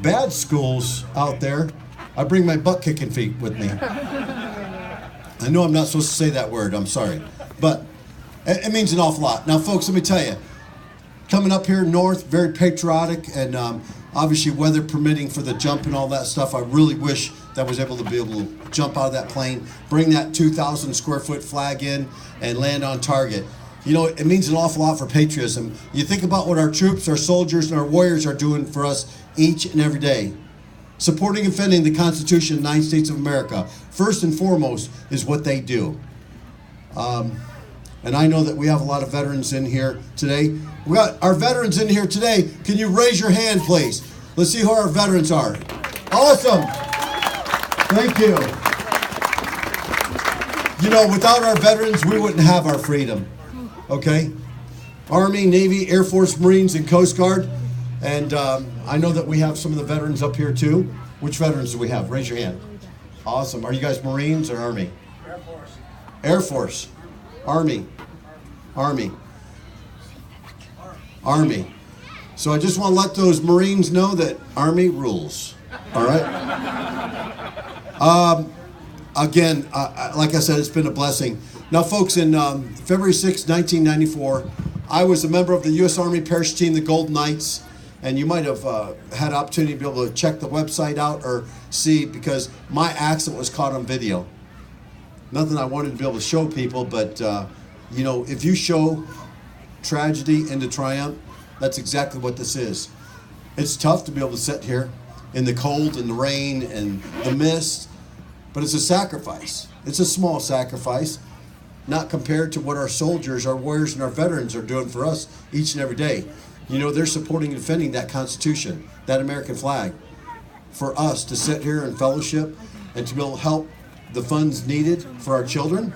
bad schools out there, I bring my butt-kicking feet with me. I know I'm not supposed to say that word, I'm sorry. But it means an awful lot. Now, folks, let me tell you, coming up here north, very patriotic, and obviously weather permitting for the jump and all that stuff. I really wish that I was able to be able to jump out of that plane, bring that 2,000 square foot flag in, and land on target. You know, it means an awful lot for patriotism. You think about what our troops, our soldiers, and our warriors are doing for us each and every day. Supporting and defending the Constitution of the United States of America, first and foremost, is what they do. And I know that we have a lot of veterans in here today. We got our veterans in here today. Can you raise your hand, please? Let's see who our veterans are. Awesome. Thank you. You know, without our veterans, we wouldn't have our freedom. Okay? Army, Navy, Air Force, Marines, and Coast Guard. And I know that we have some of the veterans up here too. Which veterans do we have? Raise your hand. Awesome. Are you guys Marines or Army? Air Force. Air Force. Army. Army. Army. So I just want to let those Marines know that Army rules. All right? Again, like I said, it's been a blessing. Now, folks, in February 6, 1994, I was a member of the U.S. Army Parachute Team, the Golden Knights. And you might have had an opportunity to be able to check the website out or see, because my accident was caught on video. Nothing I wanted to be able to show people, but you know, if you show tragedy into triumph, that's exactly what this is. It's tough to be able to sit here in the cold and the rain and the mist, but it's a sacrifice. It's a small sacrifice, not compared to what our soldiers, our warriors, and our veterans are doing for us each and every day. You know, they're supporting and defending that Constitution, that American flag, for us to sit here and fellowship and to be able to help the funds needed for our children.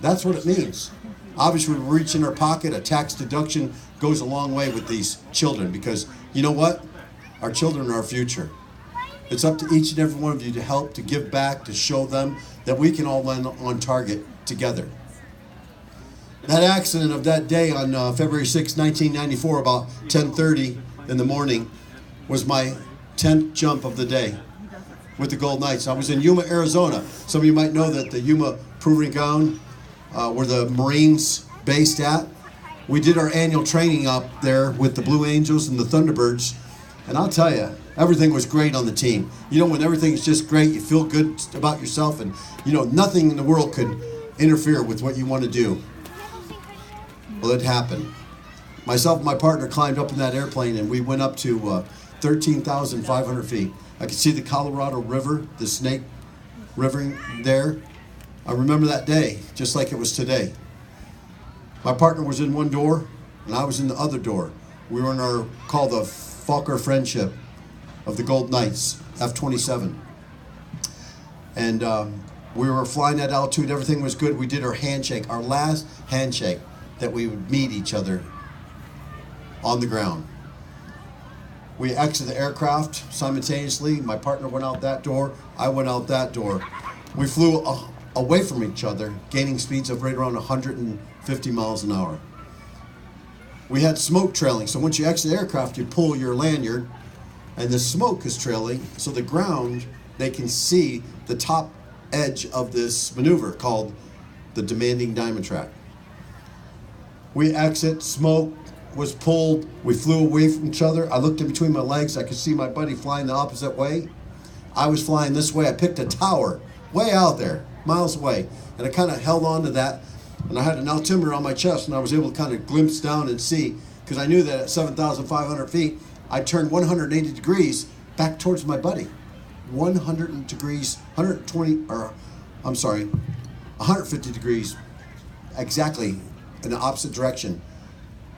That's what it means. Obviously, we reach in our pocket. A tax deduction goes a long way with these children, because you know what? Our children are our future. It's up to each and every one of you to help, to give back, to show them that we can all land on target together. That accident of that day on February 6, 1994, about 10:30 in the morning, was my 10th jump of the day with the Golden Knights. I was in Yuma, Arizona. Some of you might know that the Yuma Proving Ground, where the Marines based at. We did our annual training up there with the Blue Angels and the Thunderbirds. And I'll tell you, everything was great on the team. You know, when everything's just great, you feel good about yourself, and you know, nothing in the world could interfere with what you want to do. Well, it happened. Myself and my partner climbed up in that airplane, and we went up to 13,500 feet. I could see the Colorado River, the Snake River there. I remember that day just like it was today. My partner was in one door, and I was in the other door. We were in our, called the Falker Friendship of the Golden Knights, F-27. And we were flying at altitude. Everything was good. We did our handshake, our last handshake, that we would meet each other on the ground. We exited the aircraft simultaneously. My partner went out that door. I went out that door. We flew away from each other, gaining speeds of right around 150 miles an hour. We had smoke trailing. So once you exit the aircraft, you pull your lanyard, and the smoke is trailing. So the ground, they can see the top edge of this maneuver called the demanding diamond track. We exit, smoke was pulled, we flew away from each other. I looked in between my legs, I could see my buddy flying the opposite way. I was flying this way. I picked a tower way out there, miles away, and I kind of held on to that, and I had an altimeter on my chest, and I was able to kind of glimpse down and see, because I knew that at 7,500 feet, I turned 180 degrees back towards my buddy. 100 degrees, 150 degrees, exactly in the opposite direction.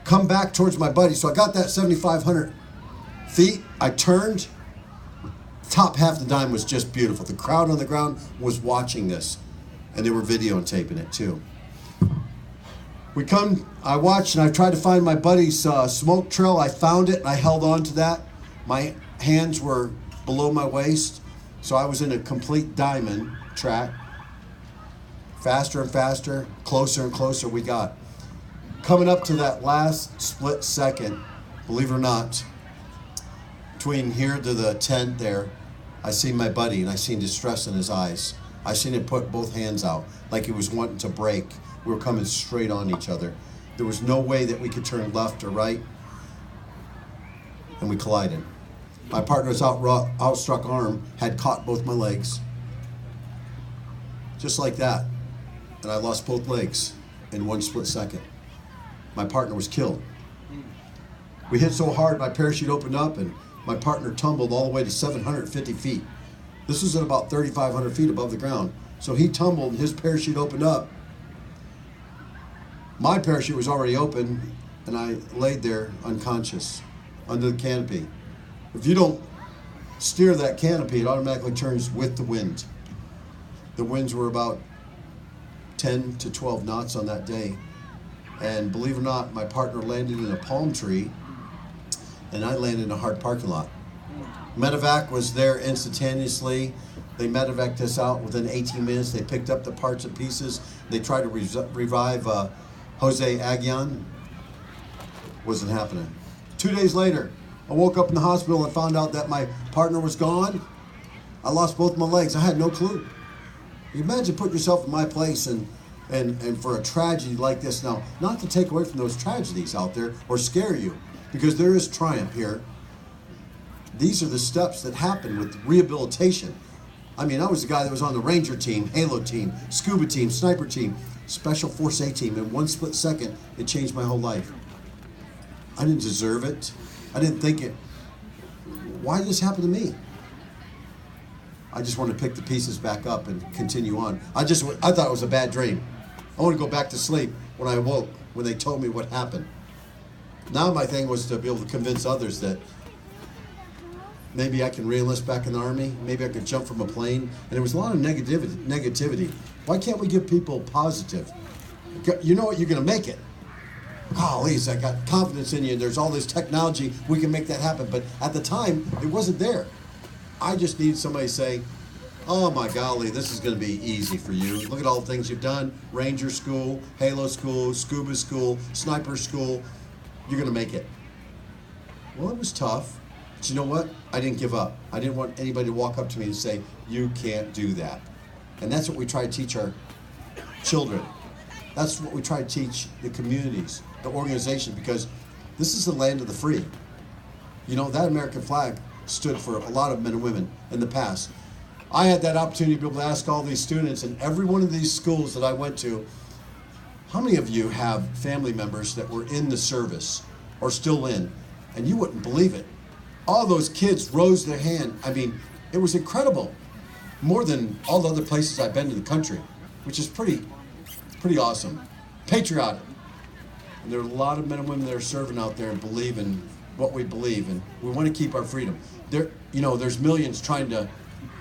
Come back towards my buddy. So I got that 7,500 feet. I turned. Top half of the dime was just beautiful. The crowd on the ground was watching this, and they were videotaping it too. I watched, and I tried to find my buddy's smoke trail. I found it, and I held on to that. My hands were below my waist, so I was in a complete diamond track. Faster and faster, closer and closer we got. Coming up to that last split second, believe it or not, between here to the tent there, I seen my buddy and I seen distress in his eyes. I seen him put both hands out like he was wanting to break. We were coming straight on each other. There was no way that we could turn left or right, and we collided. My partner's outstruck arm had caught both my legs, just like that, and I lost both legs in one split second. My partner was killed. We hit so hard, my parachute opened up, and my partner tumbled all the way to 750 feet. This was at about 3,500 feet above the ground. So he tumbled, and his parachute opened up. My parachute was already open, and I laid there unconscious under the canopy. If you don't steer that canopy, it automatically turns with the wind. The winds were about 10 to 12 knots on that day. And believe it or not, my partner landed in a palm tree, and I landed in a hard parking lot. Medevac was there instantaneously. They medevaced us out within 18 minutes. They picked up the parts and pieces. They tried to revive Jose Aguian. Wasn't happening. 2 days later, I woke up in the hospital and found out that my partner was gone. I lost both my legs. I had no clue. You imagine putting yourself in my place and for a tragedy like this. Now, not to take away from those tragedies out there or scare you, because there is triumph here. These are the steps that happen with rehabilitation. I mean, I was the guy that was on the Ranger team, Halo team, Scuba team, Sniper team, Special Force A team. In one split second, it changed my whole life. I didn't deserve it. I didn't think it. Why did this happen to me? I just wanted to pick the pieces back up and continue on. I thought it was a bad dream. I want to go back to sleep when I awoke, when they told me what happened. Now my thing was to be able to convince others that maybe I can re-enlist back in the Army. Maybe I could jump from a plane. And there was a lot of negativity. Why can't we give people positive? You know what? You're going to make it. Oh, Lise, I got confidence in you. There's all this technology. We can make that happen. But at the time, it wasn't there. I just need somebody to say, oh my golly, this is going to be easy for you. Look at all the things you've done. Ranger school, Halo school, Scuba school, Sniper school. You're going to make it. Well, it was tough. But you know what? I didn't give up. I didn't want anybody to walk up to me and say, you can't do that. And that's what we try to teach our children. That's what we try to teach the communities, the organization, because this is the land of the free. You know, that American flag stood for a lot of men and women in the past. I had that opportunity to be able to ask all these students in every one of these schools that I went to, how many of you have family members that were in the service or still in? And you wouldn't believe it. All those kids rose their hand. I mean, it was incredible. More than all the other places I've been in the country, which is pretty awesome. Patriotic. And there are a lot of men and women that are serving out there and believe in what we believe, and we want to keep our freedom. There's millions trying to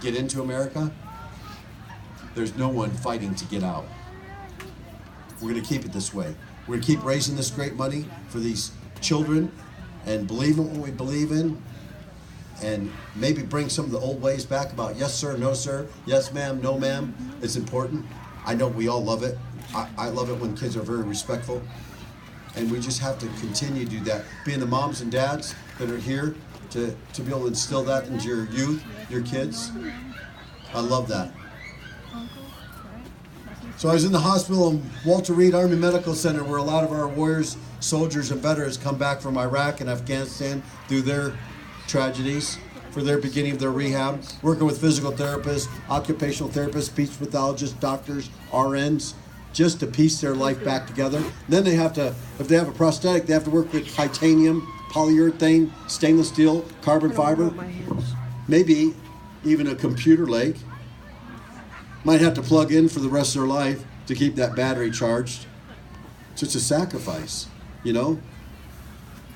get into America. There's no one fighting to get out. We're going to keep it this way. We're going to keep raising this great money for these children and believe in what we believe in, and maybe bring some of the old ways back about yes sir, no sir, yes ma'am, no ma'am. It's important. I know we all love it. I love it when kids are very respectful. And we just have to continue to do that. Being the moms and dads that are here to be able to instill that into your youth, your kids. I love that. So I was in the hospital in Walter Reed Army Medical Center, where a lot of our warriors, soldiers, and veterans come back from Iraq and Afghanistan through their tragedies, for their beginning of their rehab, working with physical therapists, occupational therapists, speech pathologists, doctors, RNs, just to piece their life back together. Then they have to, if they have a prosthetic, they have to work with titanium, polyurethane, stainless steel, carbon fiber, maybe even a computer leg. Might have to plug in for the rest of their life to keep that battery charged. So it's a sacrifice, you know?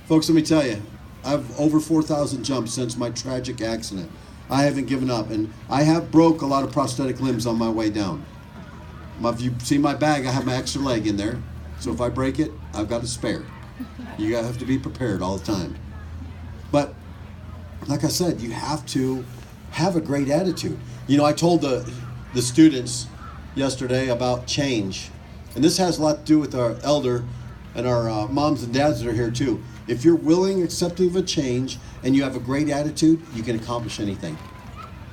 Folks, let me tell you, I've over 4,000 jumps since my tragic accident. I haven't given up, and I have broke a lot of prosthetic limbs on my way down. If you see my bag, I have my extra leg in there. So if I break it, I've got a spare. You have to be prepared all the time. But like I said, you have to have a great attitude. You know, I told the students yesterday about change. And this has a lot to do with our elder and our moms and dads that are here too. If you're willing, accepting of a change, and you have a great attitude, you can accomplish anything.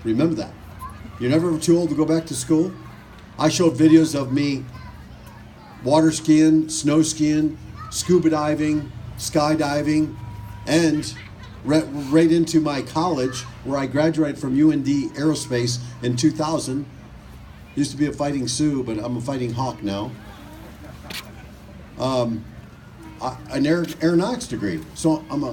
Remember that. You're never too old to go back to school. I showed videos of me water skiing, snow skiing, scuba diving, skydiving, and right into my college where I graduated from UND Aerospace in 2000. Used to be a Fighting Sioux, but I'm a Fighting Hawk now. An aeronautics degree, so I'm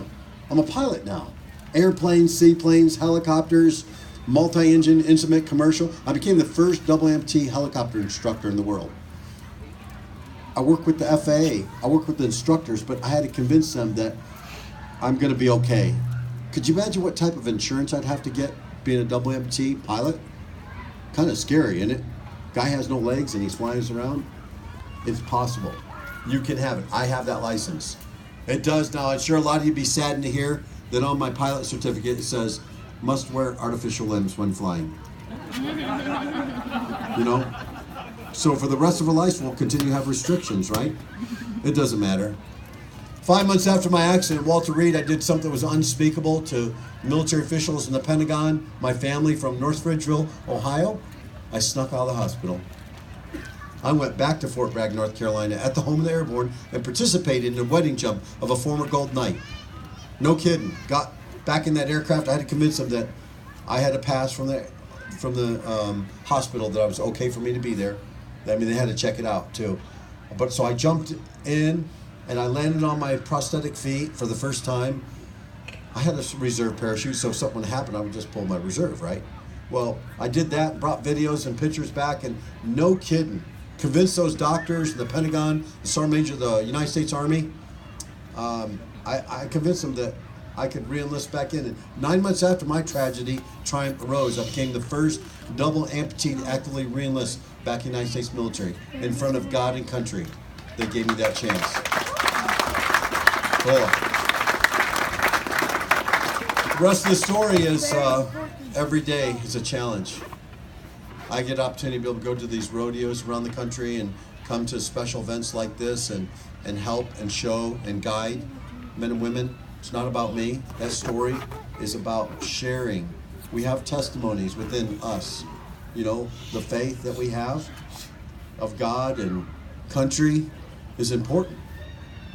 a pilot now. Airplanes, seaplanes, helicopters, multi-engine, instrument, commercial. I became the first double amputee helicopter instructor in the world. I work with the FAA. I work with the instructors, but I had to convince them that I'm going to be okay. Could you imagine what type of insurance I'd have to get being a double amputee pilot? Kind of scary, isn't it? Guy has no legs and he's flying around. It's possible. You can have it. I have that license. It does now. I'm sure a lot of you be saddened to hear that on my pilot certificate it says, must wear artificial limbs when flying. You know? So for the rest of our lives, we'll continue to have restrictions, right? It doesn't matter. 5 months after my accident, Walter Reed, I did something that was unspeakable to military officials in the Pentagon, my family from North Ridgeville, Ohio. I snuck out of the hospital. I went back to Fort Bragg, North Carolina at the home of the airborne and participated in the wedding jump of a former Gold Knight. No kidding. Got back in that aircraft. I had to convince them that I had a pass from the hospital that I was okay for me to be there. I mean, they had to check it out too. But so I jumped in and I landed on my prosthetic feet for the first time. I had a reserve parachute, so if something happened, I would just pull my reserve, right? Well, I did that, brought videos and pictures back, and no kidding, convinced those doctors, the Pentagon, the Sergeant Major of the United States Army. I convinced them that I could re-enlist back in. And 9 months after my tragedy, triumph arose. I became the first double amputee to actively re-enlist back in the United States military in front of God and country. They gave me that chance. Cool. The rest of the story is every day is a challenge. I get opportunity to be able to go to these rodeos around the country and come to special events like this and help and show and guide men and women. It's not about me. That story is about sharing. We have testimonies within us. You know, the faith that we have of God and country is important.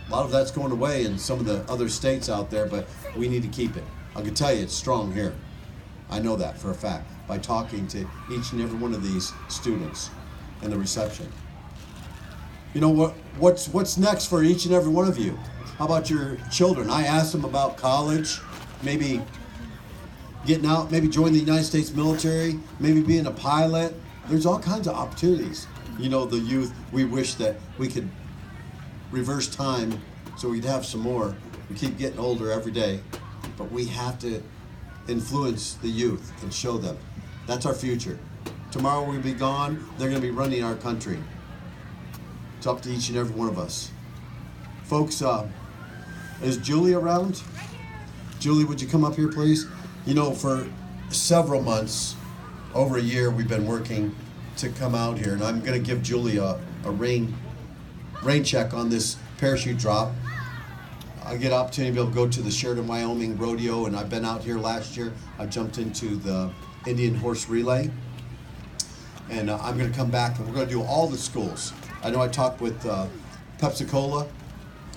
A lot of that's going away in some of the other states out there, but we need to keep it. I can tell you it's strong here. I know that for a fact by talking to each and every one of these students and the reception. You know what's next for each and every one of you? How about your children? I asked them about college, maybe getting out, maybe joining the United States military, maybe being a pilot. There's all kinds of opportunities. You know, the youth, we wish that we could reverse time so we'd have some more. We keep getting older every day, but we have to influence the youth and show them. That's our future. Tomorrow we'll be gone. They're going to be running our country. It's up to each and every one of us. Folks, is Julie around? Julie, would you come up here, please? You know, for several months, over a year, we've been working to come out here, and I'm going to give Julie a rain check on this parachute drop. I get an opportunity to be able to go to the Sheridan, Wyoming rodeo, and I've been out here last year. I jumped into the Indian horse relay, and I'm going to come back, and we're going to do all the schools. I know I talked with Pepsi-Cola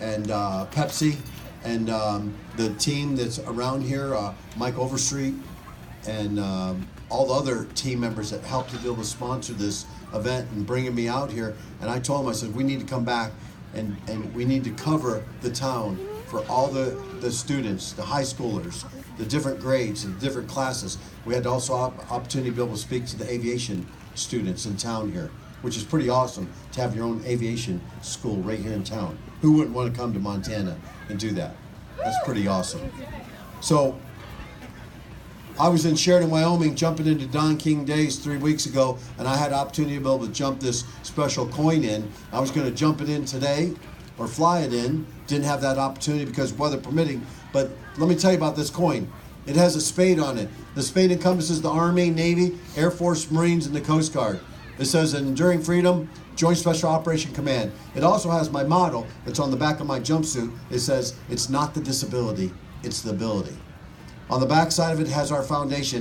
and Pepsi and the team that's around here, Mike Overstreet, and all the other team members that helped to be able to sponsor this event and bringing me out here. And I told them, I said, we need to come back and we need to cover the town for all the students, the high schoolers, the different grades and different classes. We had also opportunity to be able to speak to the aviation students in town here, which is pretty awesome to have your own aviation school right here in town. Who wouldn't want to come to Montana and do that? That's pretty awesome. So I was in Sheridan, Wyoming, jumping into Don King Days 3 weeks ago, and I had an opportunity to be able to jump this special coin in. I was going to jump it in today or fly it in. Didn't have that opportunity because weather permitting. But let me tell you about this coin. It has a spade on it. The spade encompasses the Army, Navy, Air Force, Marines, and the Coast Guard. It says Enduring Freedom, Joint Special Operation Command. It also has my motto that's on the back of my jumpsuit. It says, it's not the disability, it's the ability. On the back side of it has our foundation.